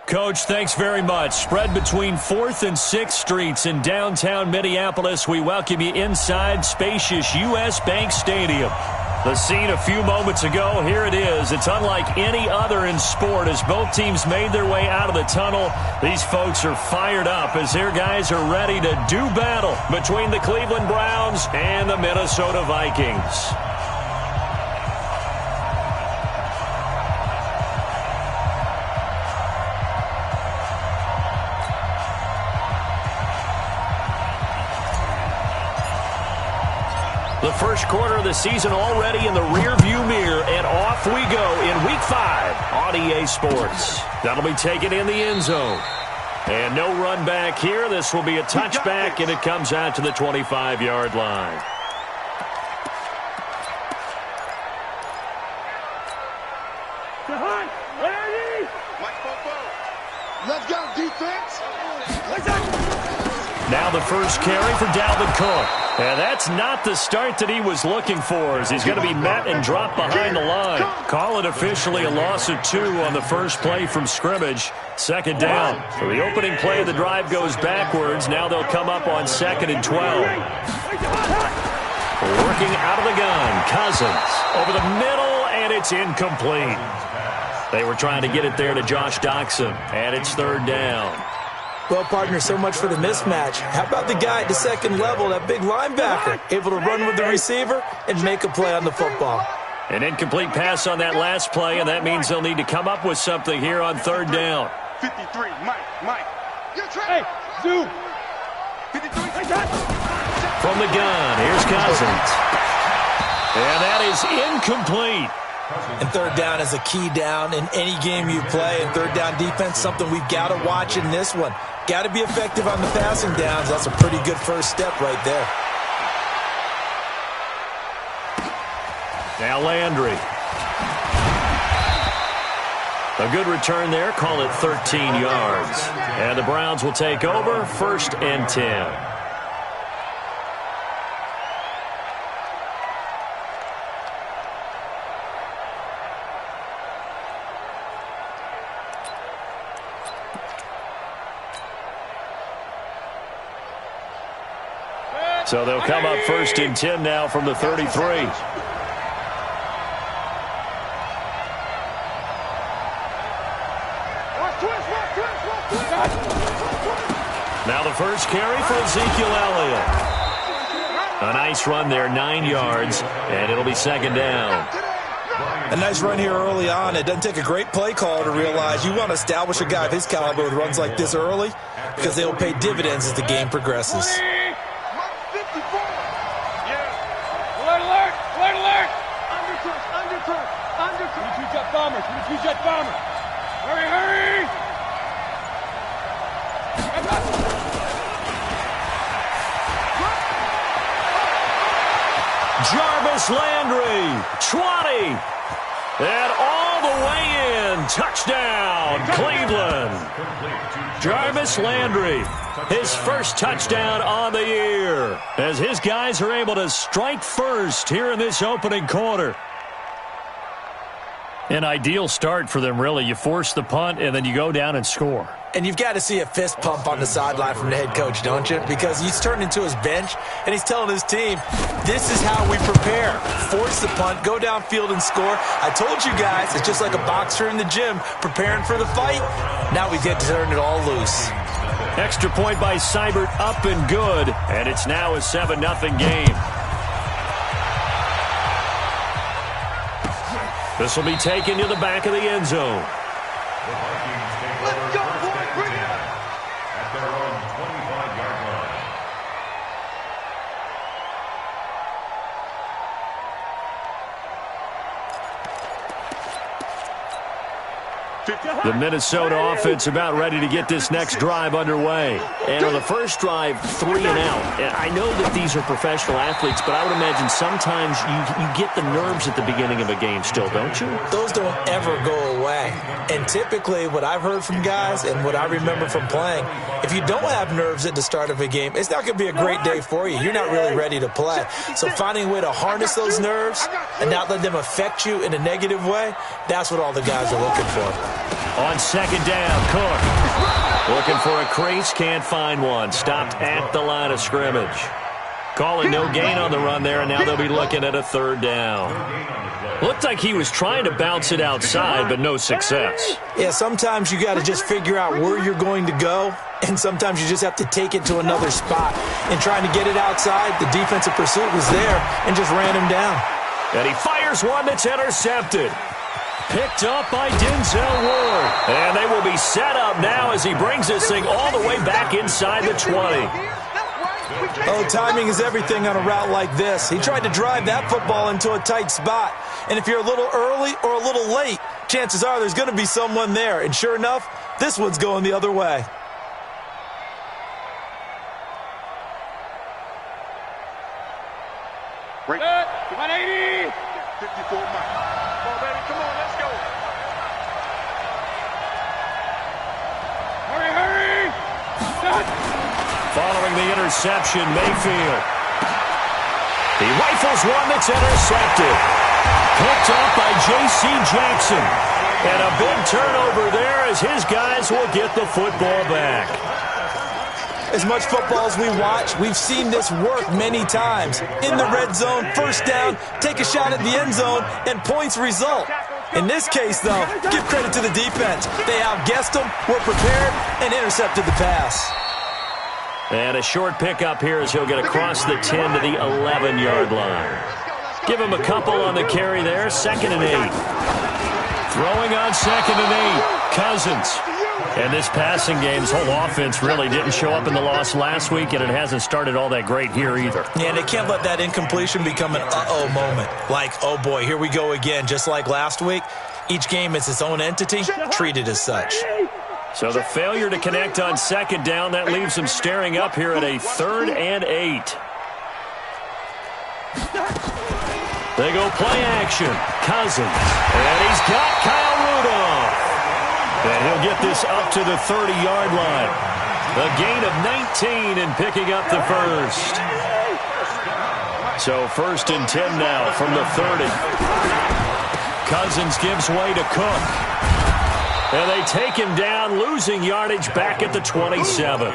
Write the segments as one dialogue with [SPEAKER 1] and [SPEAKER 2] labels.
[SPEAKER 1] Coach, thanks very much. Spread between 4th and 6th Streets in downtown Minneapolis. We welcome you inside spacious U.S. Bank Stadium. The scene a few moments ago, here it is. It's unlike any other in sport as both teams made their way out of the tunnel. These folks are fired up as their guys are ready to do battle between the Cleveland Browns and the Minnesota Vikings. The first quarter of the season already in the rearview mirror, and off we go in Week 5 on EA Sports. That'll be taken in the end zone. And no run back here. This will be a touchback, and it comes out to the 25-yard line.
[SPEAKER 2] Let's go, defense.
[SPEAKER 1] Now the first carry for Dalvin Cook. And that's not the start that he was looking for, as he's going to be met and dropped behind the line. Call it officially a loss of 2 on the first play from scrimmage. Second down. So the opening play of the drive goes backwards. Now they'll come up on 2nd and 12. Working out of the gun. Cousins over the middle, and it's incomplete. They were trying to get it there to Josh Doxson, and it's 3rd down.
[SPEAKER 3] Well, partner, so much for the mismatch. How about the guy at the second level, that big linebacker, able to run with the receiver and make a play on the football?
[SPEAKER 1] An incomplete pass on that last play, and that means they'll need to come up with something here on 3rd down.
[SPEAKER 2] 53, Mike.
[SPEAKER 4] Hey, Zoo.
[SPEAKER 2] 53.
[SPEAKER 1] From the gun, here's Cousins. And that is incomplete.
[SPEAKER 3] And 3rd down is a key down in any game you play. And 3rd down defense, something we've got to watch in this one. Got to be effective on the passing downs. That's a pretty good first step right there.
[SPEAKER 1] Now Landry. A good return there. Call it 13 yards. And the Browns will take over 1st and 10. So they'll come up 1st and 10 now from the 33. Now the first carry for Ezekiel Elliott. A nice run there, 9 yards, and it'll be 2nd down.
[SPEAKER 3] A nice run here early on. It doesn't take a great play call to realize you want to establish a guy of his caliber with runs like this early because they will pay dividends as the game progresses.
[SPEAKER 4] Jet bomber. Hurry.
[SPEAKER 1] Jarvis Landry, 20. And all the way in. Touchdown, Cleveland. Jarvis Landry, his first touchdown on the year, as his guys are able to strike first here in this opening quarter. An ideal start for them, really. You force the punt, and then you go down and score.
[SPEAKER 3] And you've got to see a fist pump on the sideline from the head coach, don't you? Because he's turned into his bench, and he's telling his team, this is how we prepare. Force the punt, go downfield and score. I told you guys, it's just like a boxer in the gym preparing for the fight. Now we get to turn it all loose.
[SPEAKER 1] Extra point by Seibert, up and good, and it's now a 7-0 game. This will be taken to the back of the end zone.
[SPEAKER 2] Let's go, boy, bring it up.
[SPEAKER 5] At their own 25-yard line.
[SPEAKER 1] The Minnesota offense about ready to get this next drive underway. And on the first drive, 3 and out. And I know that these are professional athletes, but I would imagine sometimes you get the nerves at the beginning of a game still, don't you?
[SPEAKER 3] Those don't ever go away. And typically what I've heard from guys and what I remember from playing, if you don't have nerves at the start of a game, it's not going to be a great day for you. You're not really ready to play. So finding a way to harness those nerves and not let them affect you in a negative way, that's what all the guys are looking for.
[SPEAKER 1] On second down, Cook. Looking for a crease, can't find one. Stopped at the line of scrimmage. Calling no gain on the run there, and now they'll be looking at a third down. Looked like he was trying to bounce it outside, but no success.
[SPEAKER 3] Yeah, sometimes you got to just figure out where you're going to go, and sometimes you just have to take it to another spot. And trying to get it outside, the defensive pursuit was there and just ran him down.
[SPEAKER 1] And he fires one that's intercepted. Picked up by Denzel Ward. And they will be set up now as he brings this thing all the way back inside the 20.
[SPEAKER 3] Oh, timing is everything on a route like this. He tried to drive that football into a tight spot. And if you're a little early or a little late, chances are there's going to be someone there. And sure enough, this one's going the other way.
[SPEAKER 2] Break.
[SPEAKER 4] 180.
[SPEAKER 2] 54 miles. Come on, baby. Come on, let's go.
[SPEAKER 4] Hurry, hurry.
[SPEAKER 1] Following the interception, Mayfield. He rifles one that's intercepted. Picked up by J.C. Jackson. And a big turnover there as his guys will get the football back.
[SPEAKER 3] As much football as we watch, we've seen this work many times. In the red zone, first down, take a shot at the end zone, and points result. In this case, though, give credit to the defense. They outguessed them, were prepared, and intercepted the pass.
[SPEAKER 1] And a short pickup here as he'll get across the 10 to the 11-yard line. Give him a couple on the carry there, 2nd and 8. Throwing on 2nd and 8, Cousins. And this passing game's whole offense really didn't show up in the loss last week, and it hasn't started all that great here either.
[SPEAKER 3] Yeah, and they can't let that incompletion become an uh-oh moment. Like, oh boy, here we go again, just like last week. Each game is its own entity, treated as such.
[SPEAKER 1] So the failure to connect on 2nd down, that leaves them staring up here at a 3rd and 8. They go play action. Cousins. And he's got Kyle Rudolph. And he'll get this up to the 30-yard line. A gain of 19 and picking up the first. So 1st and 10 now from the 30. Cousins gives way to Cook. And they take him down, losing yardage back at the 27.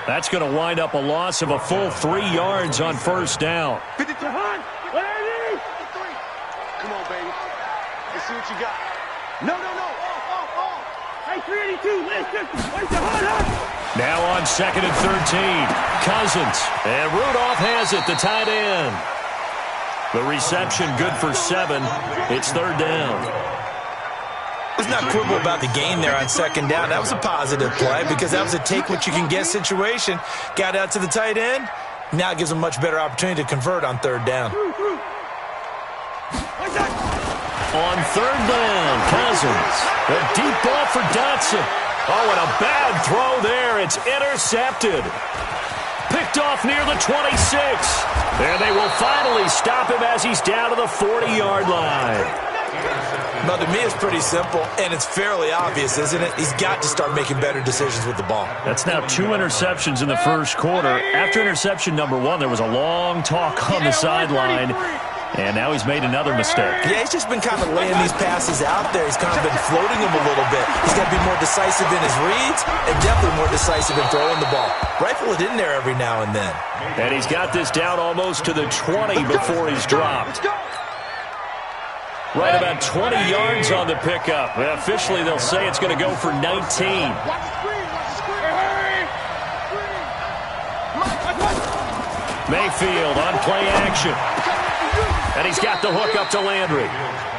[SPEAKER 1] That's going to wind up a loss of a full 3 yards on 1st down.
[SPEAKER 2] 53. 180. 53. Come on, baby. Let's see what you got. No.
[SPEAKER 4] Hey, 382. Where's the hunt?
[SPEAKER 1] Now on 2nd and 13. Cousins. And Rudolph has it, the tight end. The reception good for 7. It's 3rd down.
[SPEAKER 3] Let's not quibble about the gain there on 2nd down. That was a positive play because that was a take-what-you-can-get situation. Got out to the tight end. Now it gives them a much better opportunity to convert on 3rd down.
[SPEAKER 1] On 3rd down, Cousins. A deep ball for Dotson. Oh, and a bad throw there. It's intercepted. Picked off near the 26. And they will finally stop him as he's down to the 40-yard line.
[SPEAKER 3] Now, to me, it's pretty simple, and it's fairly obvious, isn't it? He's got to start making better decisions with the ball.
[SPEAKER 1] That's now 2 interceptions in the first quarter. After interception number 1, there was a long talk on the sideline, and now he's made another mistake.
[SPEAKER 3] Yeah, he's just been kind of laying these passes out there. He's kind of been floating them a little bit. He's got to be more decisive in his reads and definitely more decisive in throwing the ball. Rifle it in there every now and then.
[SPEAKER 1] And he's got this down almost to the 20 before he's dropped. Right about 20 yards on the pickup. Officially, they'll say it's going to go for 19. Mayfield on play action. And he's got the hook up to Landry.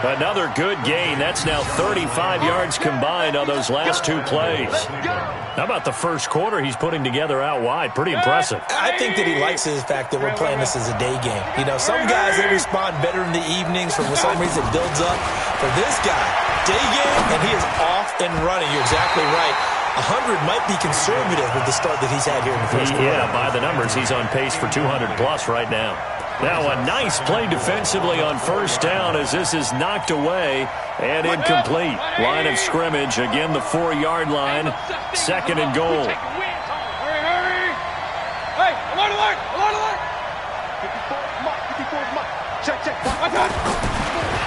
[SPEAKER 1] Another good gain. That's now 35 yards combined on those last 2 plays. How about the first quarter he's putting together out wide? Pretty impressive.
[SPEAKER 3] I think that he likes the fact that we're playing this as a day game. You know, some guys, they respond better in the evenings. For some reason, it builds up. For this guy, day game, and he is off and running. You're exactly right. 100 might be conservative with the start that he's had here in the first quarter.
[SPEAKER 1] Yeah, by the numbers, he's on pace for 200-plus right now. Now a nice play defensively on 1st down as this is knocked away and incomplete. Line of scrimmage, again the 4-yard line, 2nd and goal.
[SPEAKER 4] Hurry. Hey, alert.
[SPEAKER 2] 54 mark. Check.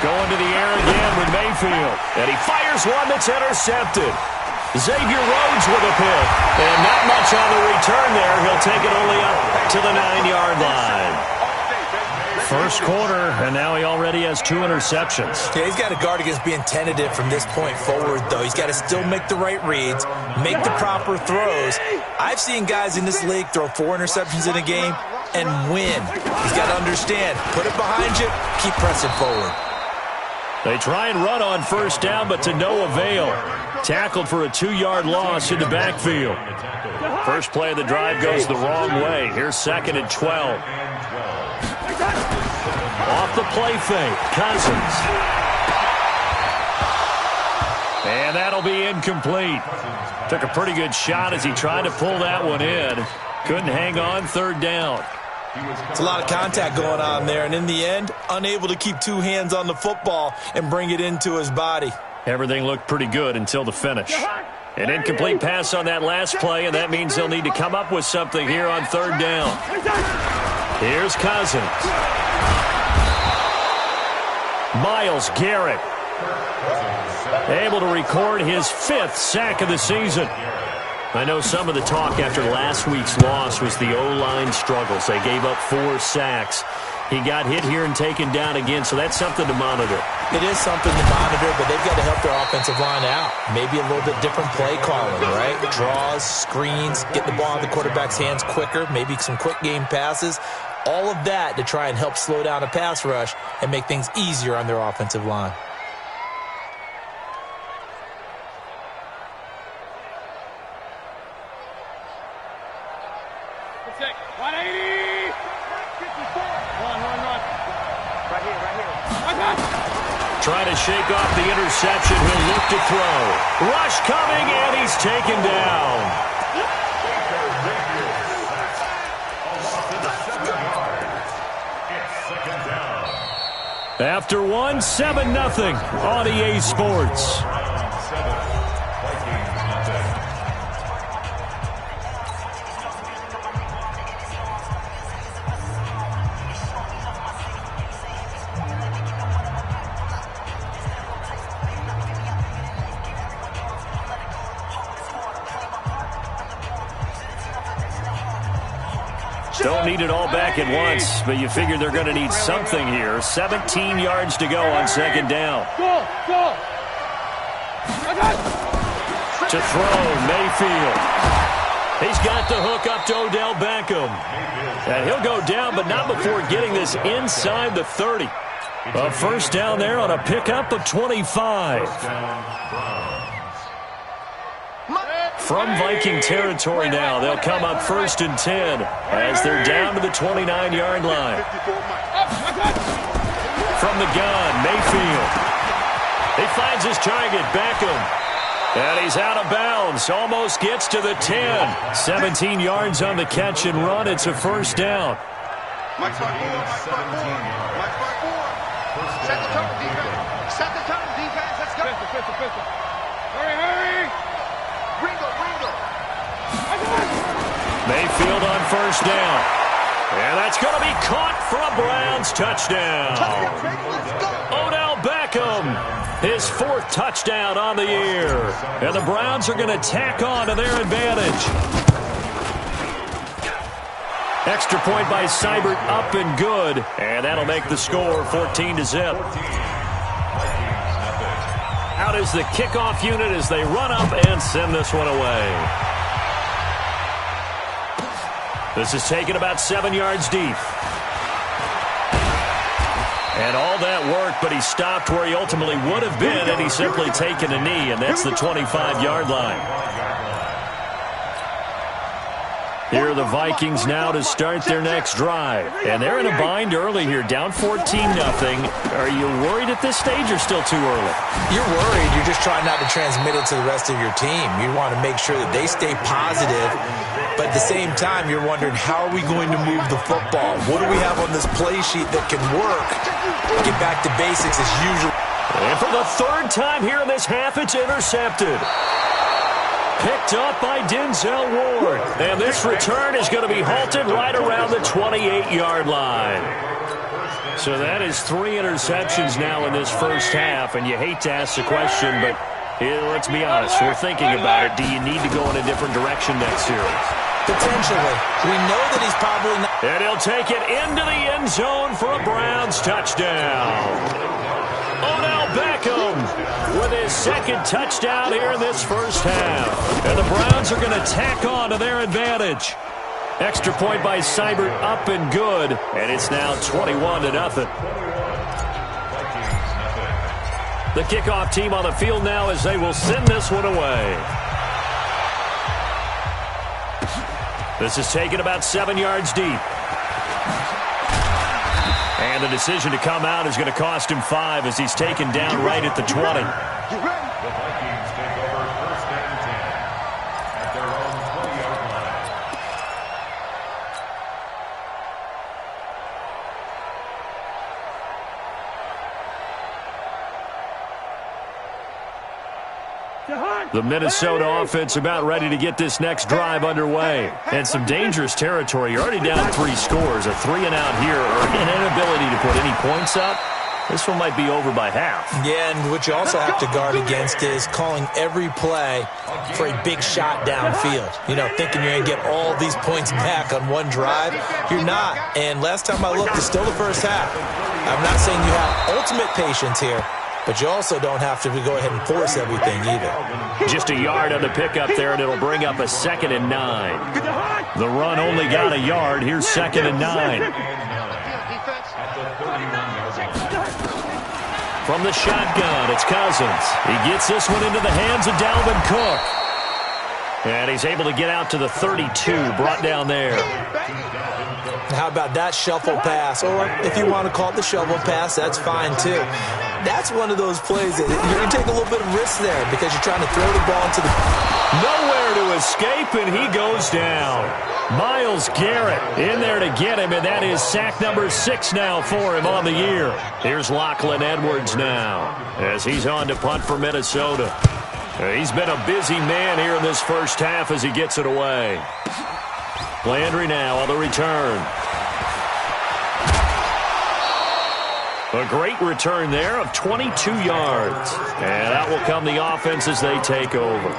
[SPEAKER 1] Go Going to the air again with Mayfield. And he fires one that's intercepted. Xavier Rhodes with a pick. And not much on the return there. He'll take it only up to the 9-yard line. First quarter, and now he already has 2 interceptions.
[SPEAKER 3] Yeah, he's got to guard against being tentative from this point forward, though. He's got to still make the right reads, make the proper throws. I've seen guys in this league throw 4 interceptions in a game and win. He's got to understand, put it behind you, keep pressing forward.
[SPEAKER 1] They try and run on first down, but to no avail. Tackled for a 2-yard loss in the backfield. First play of the drive goes the wrong way. Here's 2nd and 12. Off the play fake, Cousins. And that'll be incomplete. Took a pretty good shot as he tried to pull that one in. Couldn't hang on, 3rd down.
[SPEAKER 3] It's a lot of contact going on there, and in the end, unable to keep 2 hands on the football and bring it into his body.
[SPEAKER 1] Everything looked pretty good until the finish. An incomplete pass on that last play, and that means they'll need to come up with something here on 3rd down. Here's Cousins. Myles Garrett able to record his 5th sack of the season. I know some of the talk after last week's loss was the O-line struggles. They gave up 4 sacks. He got hit here and taken down again, so that's something to monitor.
[SPEAKER 3] It is something to monitor, but they've got to help their offensive line out. Maybe a little bit different play calling, right? Draws, screens, get the ball in the quarterback's hands quicker, maybe some quick game passes. All of that to try and help slow down a pass rush and make things easier on their offensive line.
[SPEAKER 4] Check. 180. 54. Run. Right here.
[SPEAKER 1] Trying to shake off the interception. He'll look to throw. Rush coming, and he's taken down. After 1, 7-0 on EA Sports. Don't need it all back at once, but you figure they're going to need something here. 17 yards to go on 2nd down.
[SPEAKER 4] Go.
[SPEAKER 1] To throw, Mayfield. He's got the hook up to Odell Beckham. And he'll go down, but not before getting this inside the 30. A 1st down there on a pickup of 25. From Viking territory now, they'll come up 1st and 10 as they're down to the 29-yard line. From the gun, Mayfield. He finds his target, Beckham. And he's out of bounds, almost gets to the 10. 17 yards on the catch and run. It's a 1st down.
[SPEAKER 2] Mike's front four. Set the tone, defense. Let's go.
[SPEAKER 4] Pistol. Hurry.
[SPEAKER 2] Ringo.
[SPEAKER 1] Mayfield on 1st down. And that's going to be caught for a Browns touchdown. Odell Beckham, his 4th touchdown on the year. And the Browns are going to tack on to their advantage. Extra point by Seibert, up and good. And that'll make the score 14-0. Out is the kickoff unit as they run up and send this one away. This is taken about 7 yards deep. And all that work, but he stopped where he ultimately would have been had he simply taken a knee, and that's the 25-yard line. Here are the Vikings now to start their next drive. And they're in a bind early here, down 14-0. Are you worried at this stage or still too early?
[SPEAKER 3] You're worried. You're just trying not to transmit it to the rest of your team. You want to make sure that they stay positive. But at the same time, you're wondering, how are we going to move the football? What do we have on this play sheet that can work? Get back to basics as usual.
[SPEAKER 1] And for the 3rd time here in this half, it's intercepted. Picked up by Denzel Ward. And this return is going to be halted right around the 28-yard line. So that is 3 interceptions now in this first half, and you hate to ask the question, but let's be honest, we're thinking about it. Do you need to go in a different direction next series?
[SPEAKER 3] Potentially. We know that he's probably not.
[SPEAKER 1] And he'll take it into the end zone for a Browns touchdown. Odell Beckham with his second touchdown here in this first half. And the Browns are going to tack on to their advantage. Extra point by Seibert up and good. And it's now 21-0. The kickoff team on the field now as they will send this one away. This is taken about 7 yards deep. And the decision to come out is going to cost him 5 as he's taken down right at the 20.
[SPEAKER 5] The Vikings take over 1st and 10 at their own 20-yard line.
[SPEAKER 1] The Minnesota offense about ready to get this next drive underway. And some dangerous territory. You're already down 3 scores. A 3-and-out here or an inability to put any points up. This one might be over by half.
[SPEAKER 3] Yeah, and what you also have to guard against is calling every play for a big shot downfield. You know, thinking you're going to get all these points back on one drive. You're not. And last time I looked, it's still the first half. I'm not saying you have ultimate patience here, but you also don't have to go ahead and force everything either.
[SPEAKER 1] Just a yard on the pickup there, and it'll bring up a 2nd and 9. The run only got a yard. Here's 2nd and 9. From the shotgun, it's Cousins. He gets this one into the hands of Dalvin Cook. And he's able to get out to the 32, brought down there.
[SPEAKER 3] How about that shuffle pass? Or if you want to call it the shovel pass, that's fine too. That's one of those plays that you're going to take a little bit of risk there because you're trying to throw the ball into the...
[SPEAKER 1] Nowhere to escape, and he goes down. Myles Garrett in there to get him, and that is sack number 6 now for him on the year. Here's Lachlan Edwards now as he's on to punt for Minnesota. He's been a busy man here in this first half as he gets it away. Landry now on the return. A great return there of 22 yards. And that will come the offense as they take over.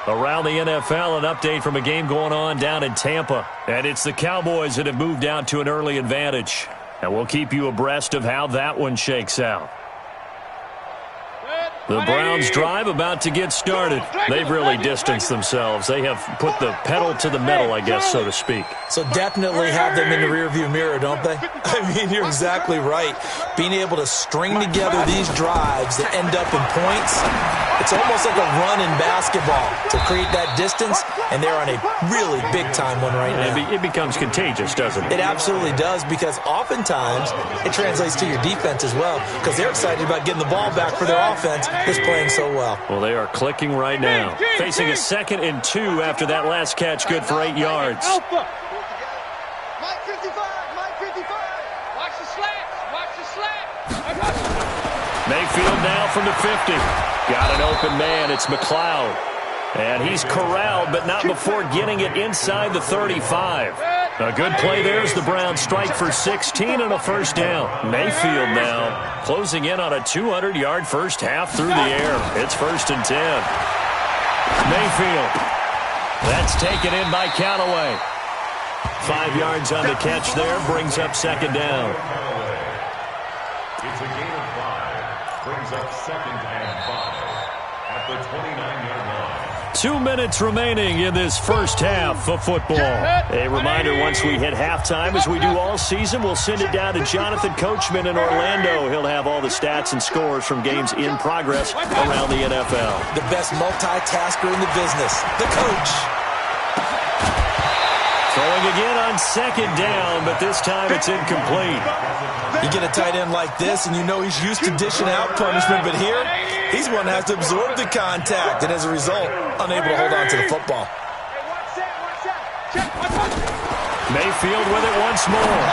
[SPEAKER 1] Around the NFL, an update from a game going on down in Tampa. And it's the Cowboys that have moved out to an early advantage. And we'll keep you abreast of how that one shakes out. The Browns drive about to get started. They've really distanced themselves. They have put the pedal to the metal, I guess, so to speak.
[SPEAKER 3] So definitely have them in the rearview mirror, don't they? I mean, you're exactly right. Being able to string together these drives that end up in points, it's almost like a run in basketball to create that distance, and they're on a really big-time one right now.
[SPEAKER 1] It becomes contagious, doesn't it?
[SPEAKER 3] It absolutely does, because oftentimes it translates to your defense as well, because they're excited about getting the ball back for their offense that's playing so well.
[SPEAKER 1] Well, they are clicking right now. Facing a 2nd and 2 after that last catch, good for 8 yards.
[SPEAKER 4] Mike 55, Mike 55. Watch the slats, watch the slats.
[SPEAKER 1] Mayfield now from the 50. Got an open man. It's McLeod. And he's corralled, but not before getting it inside the 35. A good play there as the Browns strike for 16 and a first down. Mayfield now closing in on a 200-yard first half through the air. It's 1st and 10. Mayfield. That's taken in by Callaway. 5 yards on the catch there. Brings up 2nd down.
[SPEAKER 5] It's a gain of 5. Brings up 2nd and 5 at the 29-yard line.
[SPEAKER 1] 2 minutes remaining in this first half of football. A reminder, once we hit halftime, as we do all season, we'll send it down to Jonathan Coachman in Orlando. He'll have all the stats and scores from games in progress around the NFL.
[SPEAKER 3] The best multitasker in the business, the coach.
[SPEAKER 1] Throwing again on 2nd down, but this time it's incomplete.
[SPEAKER 3] You get a tight end like this, and you know he's used to dishing out punishment, but here, he's one that has to absorb the contact, and as a result, unable to hold on to the football.
[SPEAKER 1] Mayfield with it once more.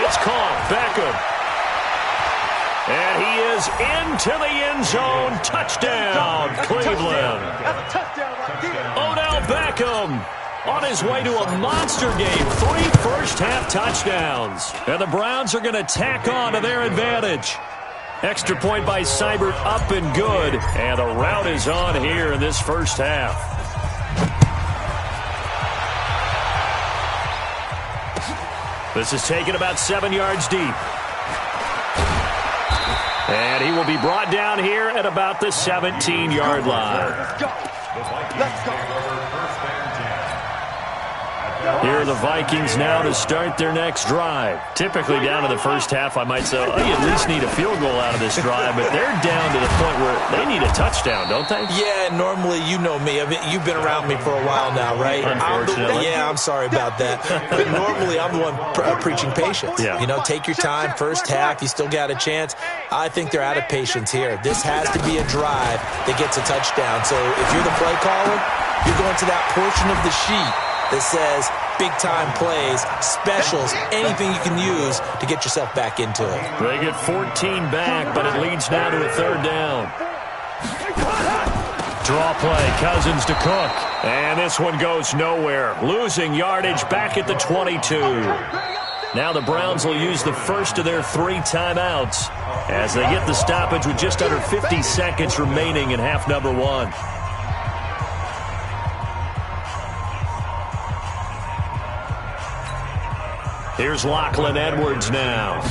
[SPEAKER 1] It's caught. Beckham. And he is into the end zone. Touchdown, Cleveland. Odell Beckham On his way to a monster game, 3 first-half touchdowns. And the Browns are going to tack on to their advantage. Extra point by Seibert, up and good. And the route is on here in this first half. This is taken about 7 yards deep. And he will be brought down here at about the 17-yard line.
[SPEAKER 2] Let's go. Let's go.
[SPEAKER 1] Here are the Vikings now to start their next drive. Typically down to the first half, I might say, oh, you at least need a field goal out of this drive, but they're down to the point where they need a touchdown, don't they?
[SPEAKER 3] Yeah, normally, you know me. I mean, you've been around me for a while now, right?
[SPEAKER 1] Unfortunately.
[SPEAKER 3] I'm sorry about that. But normally, I'm the one preaching patience.
[SPEAKER 1] Yeah.
[SPEAKER 3] You know, take your time. First half, you still got a chance. I think they're out of patience here. This has to be a drive that gets a touchdown. So if you're the play caller, you're going to that portion of the sheet that says big-time plays, specials, anything you can use to get yourself back into it.
[SPEAKER 1] They get 14 back, but it leads now to a third down. Draw play, Cousins to Cook. And this one goes nowhere. Losing yardage back at the 22. Now the Browns will use the first of their 3 timeouts as they get the stoppage with just under 50 seconds remaining in half number 1. Here's Lachlan Edwards now.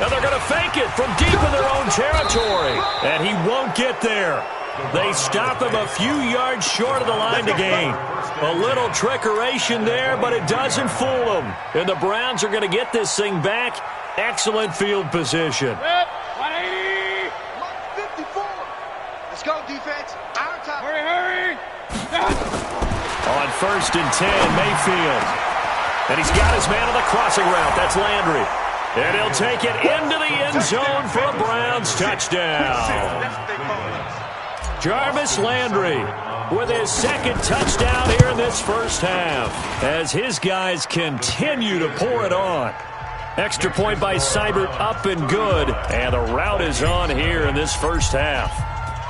[SPEAKER 1] And they're going to fake it from deep in their own territory. And he won't get there. They stop him a few yards short of the line to gain. A little trickeration there, but it doesn't fool them. And the Browns are going to get this thing back. Excellent field position.
[SPEAKER 4] 180.
[SPEAKER 2] 54. Let's go, defense. Our time.
[SPEAKER 4] Hurry.
[SPEAKER 1] On 1st and 10, Mayfield. And he's got his man on the crossing route. That's Landry. And he'll take it into the end zone for a Browns touchdown. Jarvis Landry with his 2nd touchdown here in this first half as his guys continue to pour it on. Extra point by Seibert, up and good. And the route is on here in this first half.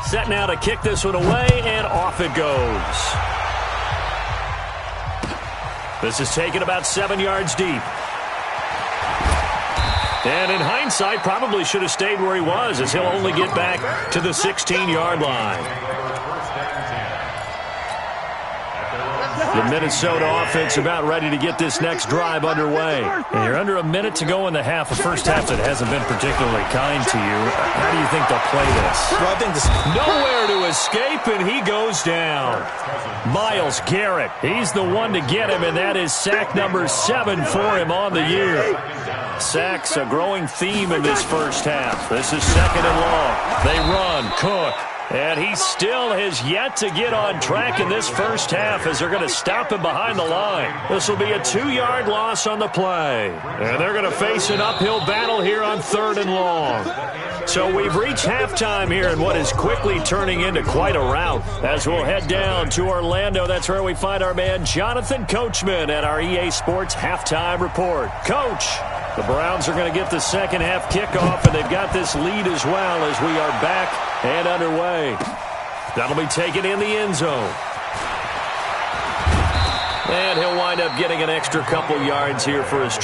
[SPEAKER 1] Set now to kick this one away, and off it goes. This is taken about 7 yards deep. And in hindsight, probably should have stayed where he was, as he'll only get back to the 16-yard line. The Minnesota offense about ready to get this next drive underway. And you're under a minute to go in the half. A first half that hasn't been particularly kind to you. How do you think they'll play this?
[SPEAKER 3] Well, I think this
[SPEAKER 1] Nowhere to escape, and he goes down. Myles Garrett, he's the one to get him, and that is sack number 7 for him on the year. Sacks a growing theme in this first half. This is 2nd and long. They run, Cook. And he still has yet to get on track in this first half as they're going to stop him behind the line. This will be a 2-yard loss on the play. And they're going to face an uphill battle here on 3rd and long. So we've reached halftime here in what is quickly turning into quite a rout. As we'll head down to Orlando, that's where we find our man Jonathan Coachman at our EA Sports Halftime Report. Coach, the Browns are going to get the second half kickoff, and they've got this lead as well as we are back and underway. That'll be taken in the end zone. And he'll wind up getting an extra couple yards here for his